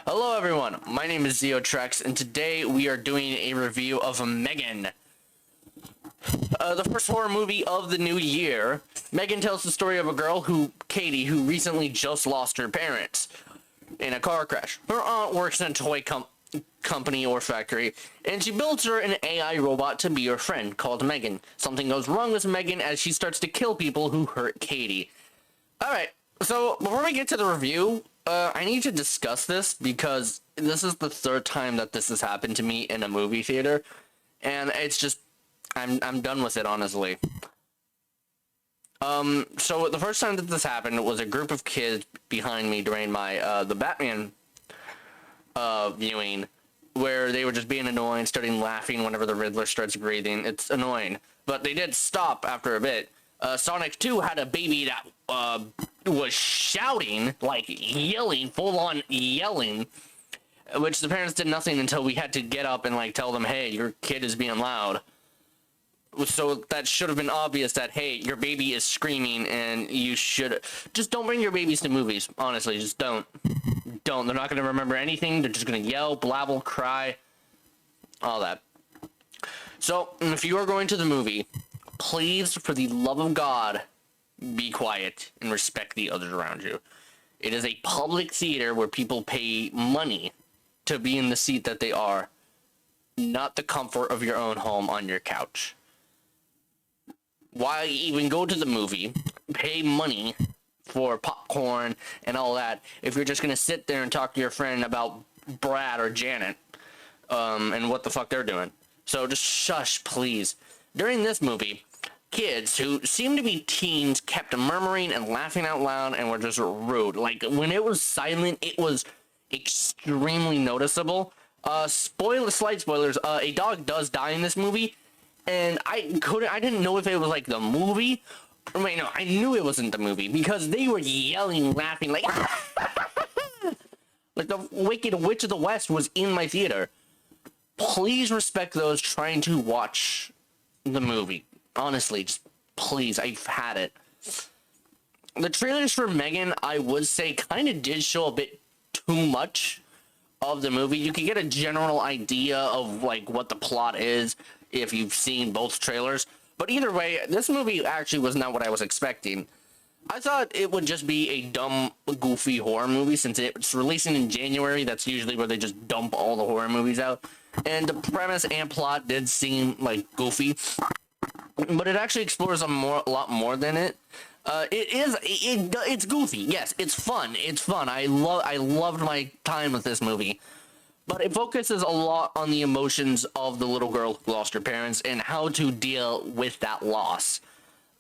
Hello everyone, my name is Zeotrex, and today we are doing a review of M3GAN. The first horror movie of the new year. M3GAN tells the story of a girl, Katie, who recently just lost her parents in a car crash. Her aunt works in a toy company or factory, and she builds her an AI robot to be her friend, called M3GAN. Something goes wrong with M3GAN as she starts to kill people who hurt Katie. Alright, so before we get to the review, I need to discuss this because this is the third time that this has happened to me in a movie theater, and it's just, I'm done with it, honestly. So the first time that this happened was a group of kids behind me during my, the Batman, viewing, where they were just being annoying, starting laughing whenever the Riddler starts breathing. It's annoying, but they did stop after a bit. Sonic 2 had a baby that, was shouting, like yelling, full-on yelling, which the parents did nothing until we had to get up and like tell them, hey, your kid is being loud. So that should have been obvious that, hey, your baby is screaming and you should just don't bring your babies to movies. Honestly, just don't. They're not going to remember anything. They're just going to yell, blabble, cry, all that. So if you are going to the movie, please, for the love of God, be quiet and respect the others around you. It is a public theater where people pay money to be in the seat that they are, not the comfort of your own home on your couch. Why even go to the movie, pay money for popcorn and all that, if you're just going to sit there and talk to your friend about Brad or Janet, and what the fuck they're doing? So just shush, please. During this movie, kids who seemed to be teens kept murmuring and laughing out loud and were just rude. Like, when it was silent, it was extremely noticeable. Slight spoilers, a dog does die in this movie, and I didn't know if it was like the movie. Wait, no, I knew it wasn't the movie because they were yelling, laughing, like, like the Wicked Witch of the West was in my theater. Please respect those trying to watch the movie. Honestly, just please, I've had it. The trailers for M3GAN, I would say, kind of did show a bit too much of the movie. You can get a general idea of, like, what the plot is if you've seen both trailers. But either way, this movie actually was not what I was expecting. I thought it would just be a dumb, goofy horror movie since it's releasing in January. That's usually where they just dump all the horror movies out. And the premise and plot did seem, like, goofy. But it actually explores a lot more than it. It's goofy. Yes, it's fun. I loved my time with this movie. But it focuses a lot on the emotions of the little girl who lost her parents and how to deal with that loss.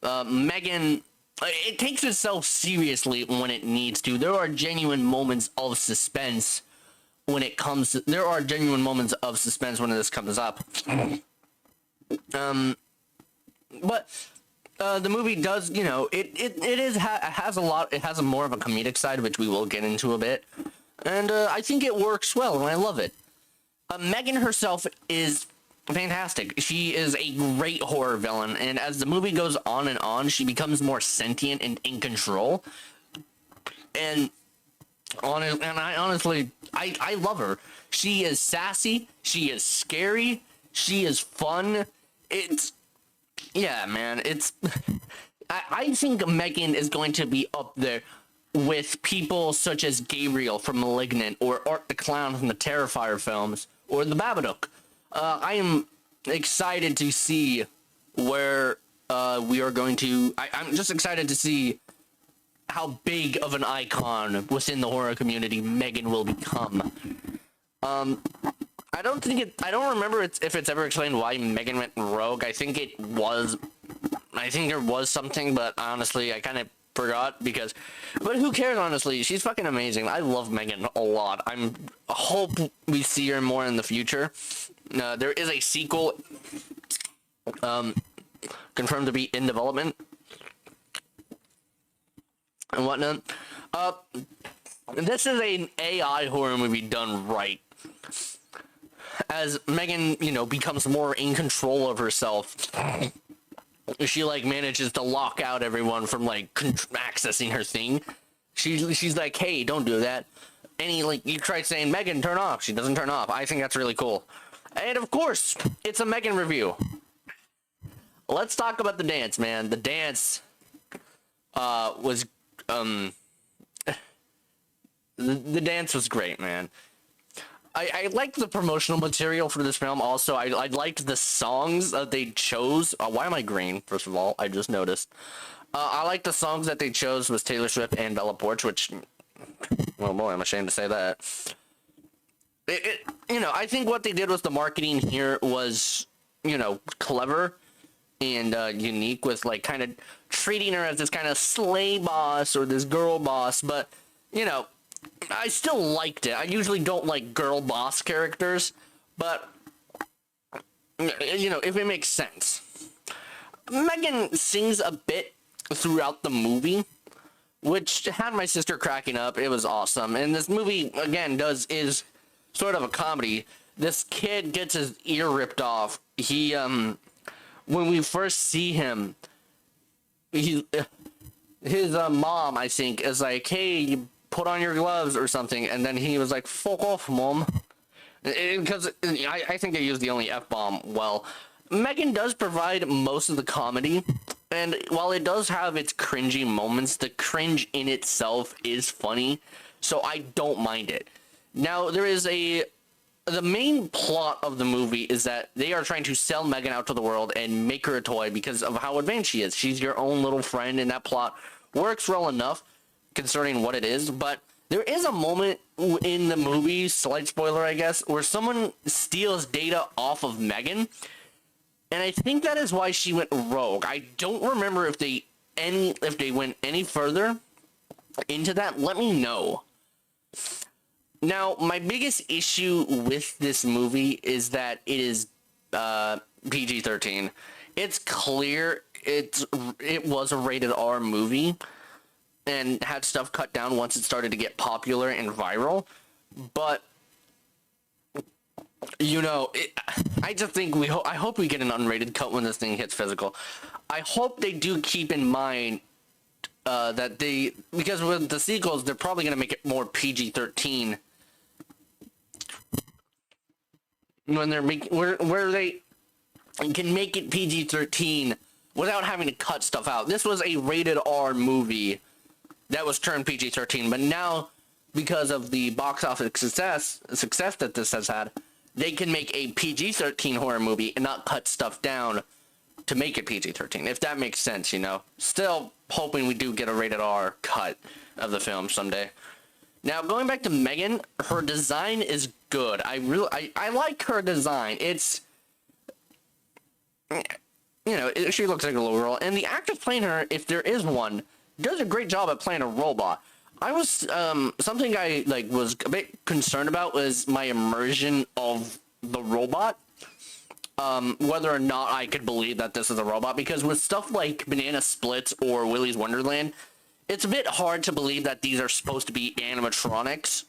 M3GAN, it takes itself seriously when it needs to. There are genuine moments of suspense when it comes to, there are genuine moments of suspense when this comes up. But the movie does, you know, it has a more of a comedic side, which we will get into a bit, and I think it works well, and I love it. M3GAN herself is fantastic. She is a great horror villain, and as the movie goes on and on, she becomes more sentient and in control. And I honestly love her. She is sassy. She is scary. She is fun. Yeah, man, I think M3GAN is going to be up there with people such as Gabriel from Malignant, or Art the Clown from the Terrifier films, or the Babadook. I am excited to see where we are going to... I'm just excited to see how big of an icon within the horror community M3GAN will become. I don't remember if it's ever explained why M3GAN went rogue. I think there was something, but honestly, I kind of forgot but who cares, honestly? She's fucking amazing. I love M3GAN a lot. I hope we see her more in the future. There is a sequel, confirmed to be in development and whatnot. This is an AI horror movie done right. As M3GAN, you know, becomes more in control of herself, she, like, manages to lock out everyone from, like, accessing her thing. She's like, hey, don't do that. any, like, you try saying, Megan, turn off. She doesn't turn off. I think that's really cool. And of course, it's a M3GAN review. Let's talk about the dance, man. The dance was the dance was great, man. I liked the promotional material for this film. Also, I liked the songs that they chose. Why am I green? First of all, I just noticed. I like the songs that they chose was Taylor Swift and Bella Poarch, which, oh boy, I'm ashamed to say that. You know, I think what they did with the marketing here was, you know, clever and unique, with like kind of treating her as this kind of slay boss or this girl boss, but you know, I still liked it. I usually don't like girl boss characters, but you know, if it makes sense. M3GAN sings a bit throughout the movie, which had my sister cracking up. It was awesome. And this movie again is sort of a comedy. This kid gets his ear ripped off. He when we first see him, his mom, I think, is like, hey, you put on your gloves or something, and then he was like, fuck off, mom, because I think they used the only F-bomb well. M3GAN does provide most of the comedy, and while it does have its cringy moments, the cringe in itself is funny, so I don't mind it. Now, the main plot of the movie is that they are trying to sell M3GAN out to the world and make her a toy because of how advanced she is. She's your own little friend, and that plot works well enough concerning what it is, but there is a moment in the movie, slight spoiler I guess, where someone steals data off of M3GAN, and I think that is why she went rogue. I don't remember if they went any further into that. Let me know. Now, my biggest issue with this movie is that it is PG-13. It's clear it was a rated R movie and had stuff cut down once it started to get popular and viral, but you know, I just think I hope we get an unrated cut when this thing hits physical. I hope they do keep in mind that because with the sequels, they're probably going to make it more PG-13 when they're making where they can make it PG-13 without having to cut stuff out. This was a rated R movie that was turned PG-13, but now because of the box office success that this has had, they can make a PG-13 horror movie and not cut stuff down to make it PG-13, if that makes sense, you know. Still hoping we do get a rated R cut of the film someday. Now, going back to M3GAN, her design is good. I like her design. It's, you know, she looks like a little girl, and the actress playing her, if there is one, does a great job at playing a robot. I was something I was a bit concerned about was my immersion of the robot, whether or not I could believe that this is a robot, because with stuff like Banana Splits or Willy's Wonderland, it's a bit hard to believe that these are supposed to be animatronics,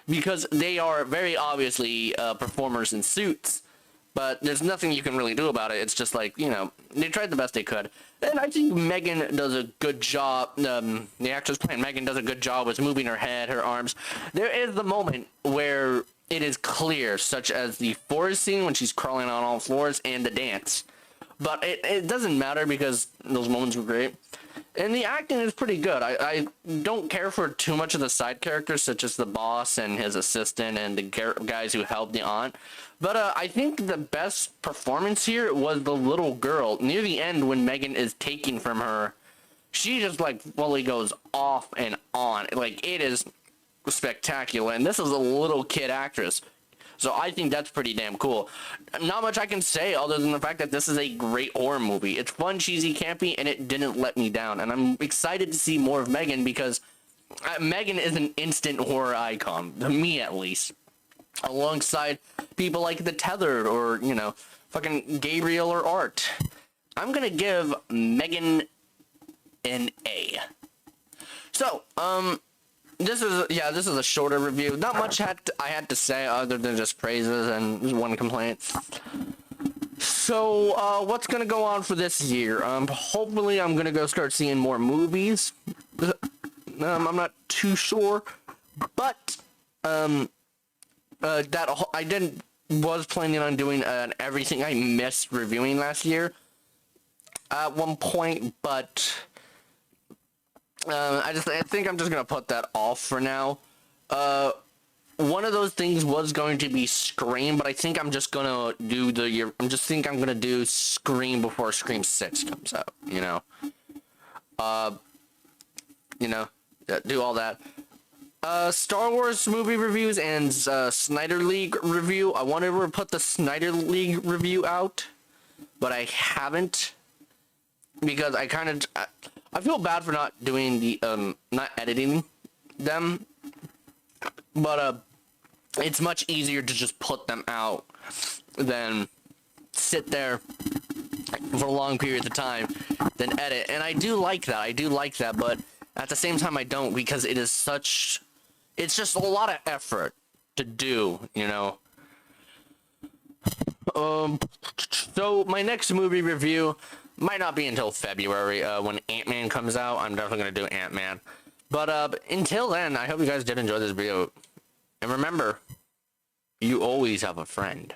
because they are very obviously performers in suits, but there's nothing you can really do about it. It's just like, you know, they tried the best they could. And I think M3GAN does a good job, the actress playing M3GAN does a good job with moving her head, her arms. There is the moment where it is clear, such as the forest scene when she's crawling on all fours and the dance. But it doesn't matter because those moments were great. And the acting is pretty good. I don't care for too much of the side characters, such as the boss and his assistant and the guys who helped the aunt. But I think the best performance here was the little girl. Near the end, when M3GAN is taking from her, she just like fully goes off and on. Like, it is spectacular. And this is a little kid actress. So I think that's pretty damn cool. Not much I can say other than the fact that this is a great horror movie. It's fun, cheesy, campy, and it didn't let me down. And I'm excited to see more of M3GAN because M3GAN is an instant horror icon, to me at least. Alongside people like The Tethered or, you know, fucking Gabriel or Art. I'm gonna give M3GAN an A. So, this is a shorter review. Not much I had to say other than just praises and just one complaint. So, what's gonna go on for this year? Hopefully I'm gonna go start seeing more movies. I'm not too sure, but I was planning on doing an everything I missed reviewing last year at one point, but I think I'm just gonna put that off for now. One of those things was going to be Scream, but I think I'm just gonna do I'm gonna do Scream before Scream 6 comes out, you know. Do all that. Star Wars movie reviews and Snyder League review. I wanted to put the Snyder League review out, but I haven't because I feel bad for not doing the not editing them, but it's much easier to just put them out than sit there for long periods of time than edit. And I do like that, but at the same time I don't, because it's just a lot of effort to do, you know. So my next movie review might not be until February, when Ant-Man comes out. I'm definitely gonna do Ant-Man. But until then, I hope you guys did enjoy this video. And remember, you always have a friend.